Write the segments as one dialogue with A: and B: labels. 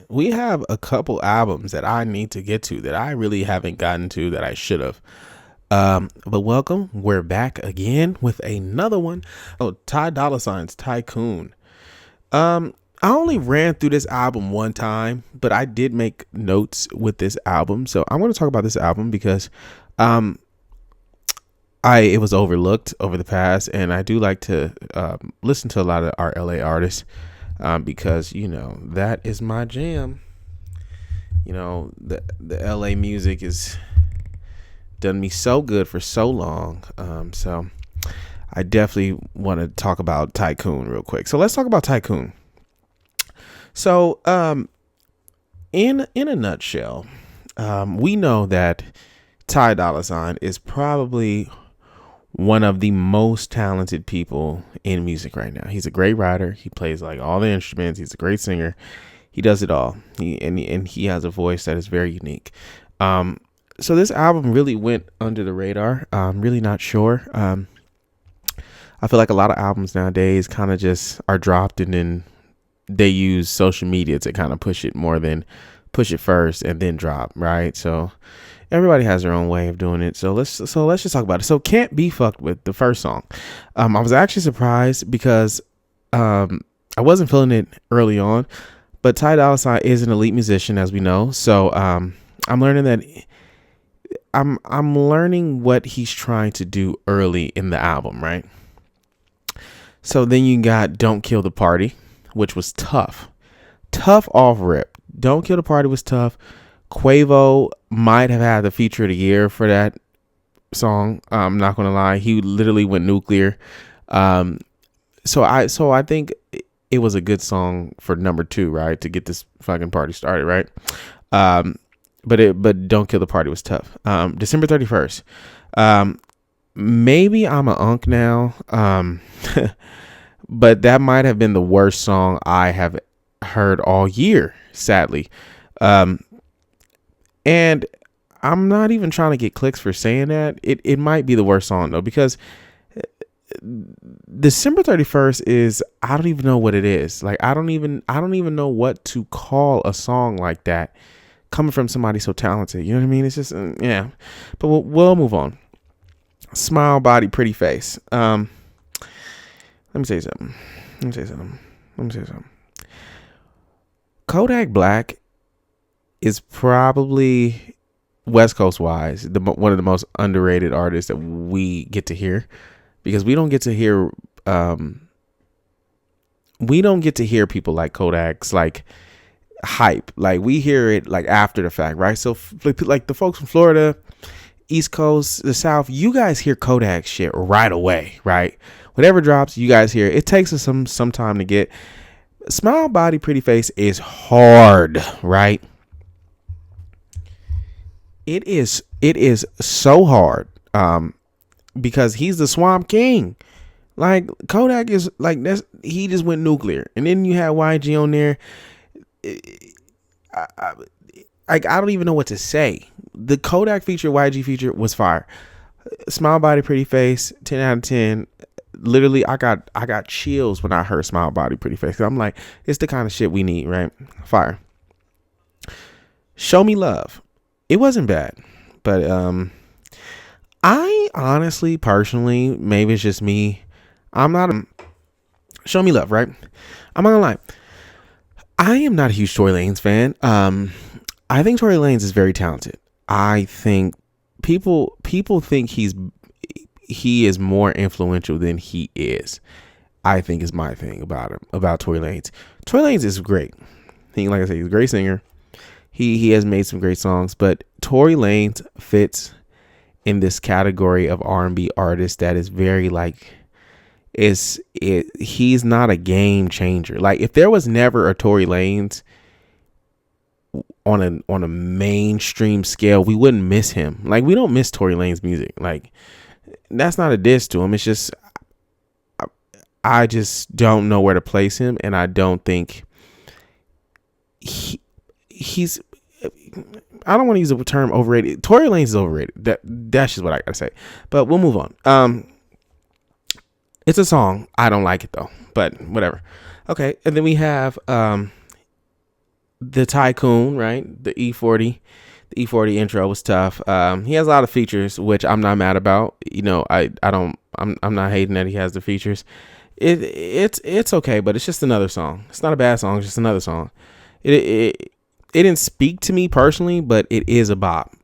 A: we have a couple albums that I need to get to that I really haven't gotten to that I should have. But welcome, we're back again with another one. Oh, Ty Dolla Sign's Tycoon. I only ran through this album one time, but I did make notes with this album, so I'm going to talk about this album because, um, it was overlooked over the past, and I do like to listen to a lot of our LA artists, because that is my jam. The LA music is done me so good for so long. So I definitely want to talk about Tycoon real quick. So let's talk about Tycoon. So in a nutshell, we know that Ty Dolla Sign is probably one of the most talented people in music right now. He's a great writer. He plays like all the instruments. He's a great singer. He does it all. He has a voice that is very unique. So this album really went under the radar. I'm really not sure. I feel like a lot of albums nowadays kind of just are dropped and then they use social media to kind of push it more than push it first and then drop, right? So everybody has their own way of doing it. So let's just talk about it. So Can't Be Fucked With, the first song. I was actually surprised because I wasn't feeling it early on, but Ty Dolla Sign is an elite musician, as we know. So I'm learning that I'm learning what he's trying to do early in the album, right? So then you got Don't Kill the Party, which was tough off rip. Don't Kill the Party was tough. Quavo might have had the feature of the year for that song. I'm not gonna lie, he literally went nuclear. So I think it was a good song for number 2, right, to get this fucking party started, right? But Don't Kill the Party was tough. December 31st. Maybe I'm a unk now. But that might have been the worst song I have heard all year, sadly. And I'm not even trying to get clicks for saying that. It might be the worst song though, because December 31st is, I don't even know what it is. Like I don't even know what to call a song like that coming from somebody so talented. You know what I mean? It's just yeah. But we'll move on. Smile, Body, Pretty Face. Let me say something. Kodak Black is probably, West Coast wise, one of the most underrated artists that we get to hear, because we don't get to hear people like Kodak's like hype. Like we hear it like after the fact, right? So like the folks from Florida, East Coast, the South, you guys hear Kodak shit right away, right? Whatever drops, you guys hear it. It takes us some time to get. Smile, Body, Pretty Face is hard, right? It is so hard, because he's the Swamp King. Like Kodak is like, he just went nuclear, and then you have YG on there. I don't even know what to say. The Kodak feature, YG feature was fire. Smile, Body, Pretty Face, 10 out of 10. Literally, I got chills when I heard Smile, Body, Pretty Face. I'm like, it's the kind of shit we need, right? Fire. Show Me Love. It wasn't bad, but I honestly, personally, maybe it's just me, I'm not a Show Me Love, right? I'm not gonna lie, I am not a huge Tory Lanez fan. I think Tory Lanez is very talented. I think people think he is more influential than he is. I think is my thing about him, about Tory Lanez. Tory Lanez is great. Like I said, he's a great singer. He has made some great songs, but Tory Lanez fits in this category of R&B artist that is very like, he's not a game changer. Like if there was never a Tory Lanez on a mainstream scale, we wouldn't miss him. Like we don't miss Tory Lanez music. Like that's not a diss to him. It's just I just don't know where to place him, and I don't think he's. I don't want to use the term overrated. Tory Lanez is overrated. That's just what I gotta say. But we'll move on. It's a song. I don't like it though, but whatever. Okay, and then we have the Tycoon, right? The E40 intro was tough. He has a lot of features, which I'm not mad about. You know, I'm not hating that he has the features. It's okay, but it's just another song. It's not a bad song. It's just another song. It didn't speak to me personally, but it is a bop.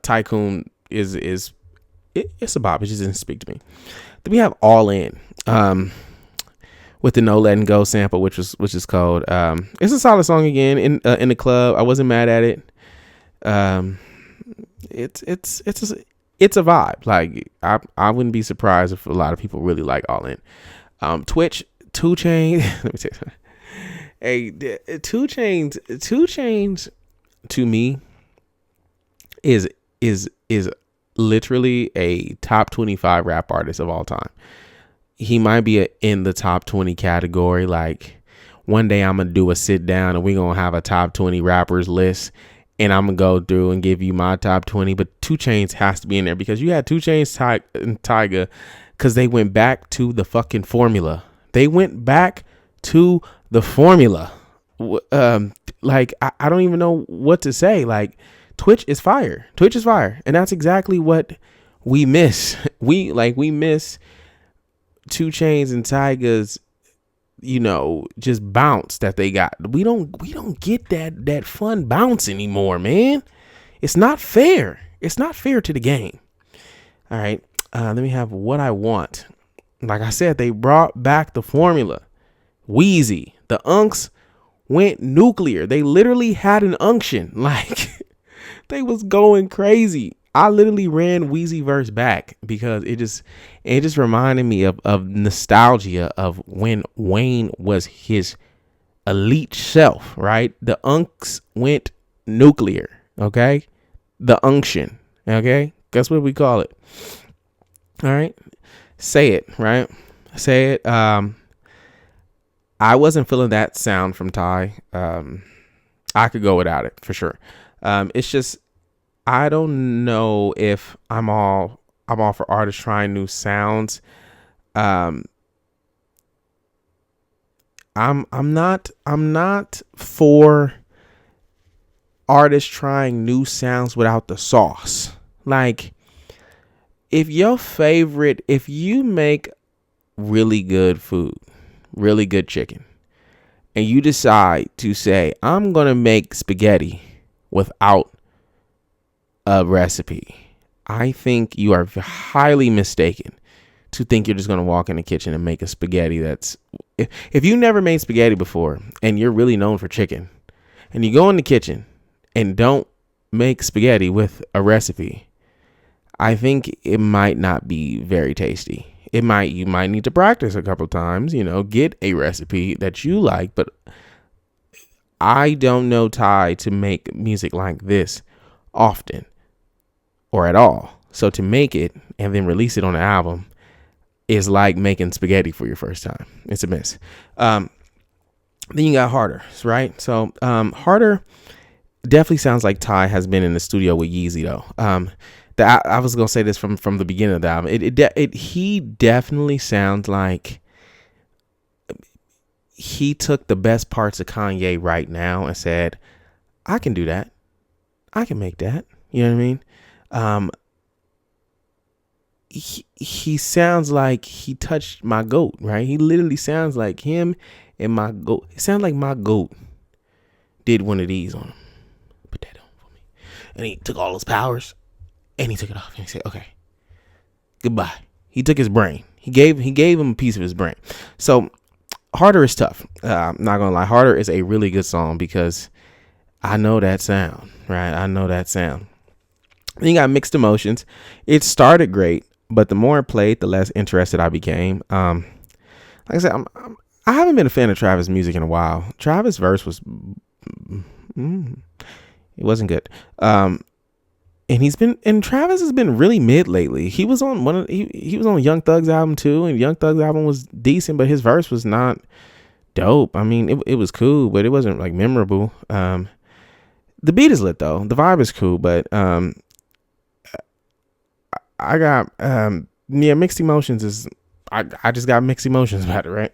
A: Tycoon it's a bop. It just didn't speak to me. Then we have All In, with the No Letting Go sample, which is called. It's a solid song again in the club. I wasn't mad at it. It's a vibe. Like I wouldn't be surprised if a lot of people really like All In. Twitch, 2 Chainz. Let me tell you. Hey, 2 Chainz to me is literally a top 25 rap artist of all time. He might be in the top 20 category. Like one day I'm gonna do a sit down and we're gonna have a top 20 rappers list, and I'm gonna go through and give you my top 20. But 2 Chainz has to be in there because you had 2 Chainz, and Tyga, because they went back to the fucking formula. They went back to the formula. Like I don't even know what to say. Like Twitch is fire. Twitch is fire, and that's exactly what we miss. We miss 2 Chainz and Tyga's, you know, just bounce that they got. We don't get that fun bounce anymore, man. It's not fair. It's not fair to the game. All right. Let me have What I Want. Like I said, they brought back the formula. Wheezy, the unks went nuclear. They literally had an unction. Like they was going crazy. I literally ran Wheezy verse back because it just reminded me of nostalgia of when Wayne was his elite self, right? The unks went nuclear. Okay. The unction. Okay. That's what we call it. All right. Say It, right? Say It. I wasn't feeling that sound from Ty. I could go without it for sure. It's just, I don't know if I'm all for artists trying new sounds. I'm not for artists trying new sounds without the sauce. Like if you make really good food, really good chicken, and you decide to say, I'm going to make spaghetti without a recipe, I think you are highly mistaken to think you're just going to walk in the kitchen and make a spaghetti that's, if you never made spaghetti before and you're really known for chicken, and you go in the kitchen and don't make spaghetti with a recipe, I think it might not be very tasty. You might need to practice a couple times, get a recipe that you like, but I don't know Ty to make music like this often or at all. So to make it and then release it on an album is like making spaghetti for your first time. It's a miss. Then you got Harder, right? So Harder definitely sounds like Ty has been in the studio with Yeezy though. I was gonna say this from the beginning of the album. He definitely sounds like he took the best parts of Kanye right now and said, I can do that. I can make that. You know what I mean? He sounds like he touched my goat, right? He literally sounds like him and my goat. It sounds like my goat did one of these on him. Put that on for me. And he took all his powers and he took it off and he said, okay, goodbye. He took his brain. He gave him a piece of his brain. So Harder is tough. I'm not gonna lie. Harder is a really good song because I know that sound, right? I know that sound. Then you got Mixed Emotions. It started great, but the more it played, the less interested I became. Like I said, I haven't been a fan of Travis' music in a while. Travis' verse was, it wasn't good. And Travis has been really mid lately. He was on he was on Young Thug's album too, and Young Thug's album was decent, but his verse was not dope. I mean, it was cool, but it wasn't like memorable. The beat is lit though. The vibe is cool, but I got mixed emotions. I just got mixed emotions about it, right?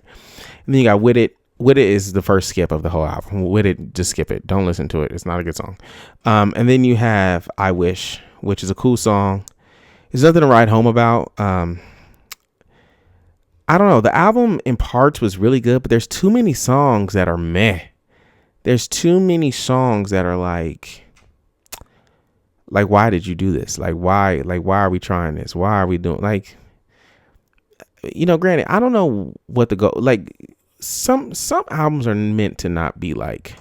A: And then you got With It With It is the first skip of the whole album. With It, just skip it. Don't listen to it. It's not a good song. And then you have I Wish, which is a cool song. There's nothing to write home about. I don't know. The album in parts was really good, but there's too many songs that are meh. There's too many songs that are like, why did you do this? Why are we trying this? Why are we doing, granted, I don't know what to go, some albums are meant to not be like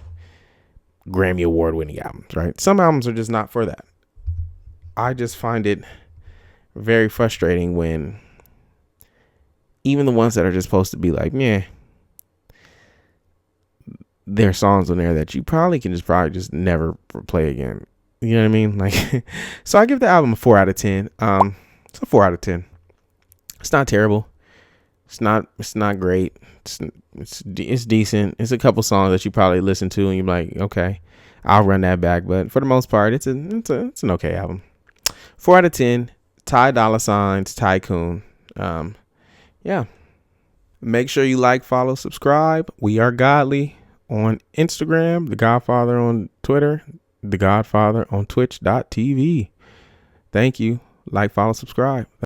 A: Grammy Award winning albums, right? Some albums are just not for that. I just find it very frustrating when even the ones that are just supposed to be like, yeah, there are songs on there that you probably just never play again. You know what I mean? So I give the album a 4 out of 10. It's a 4 out of 10. It's not terrible. It's not great. It's decent. It's a couple songs that you probably listen to and you're like, okay, I'll run that back. But for the most part, it's an okay album. 4 out of 10. Ty Dolla $ign's Tycoon. Yeah. Make sure you like, follow, subscribe. We are Gawdly on Instagram, The Godfather on Twitter, The Godfather on Twitch.tv. Thank you. Like, follow, subscribe.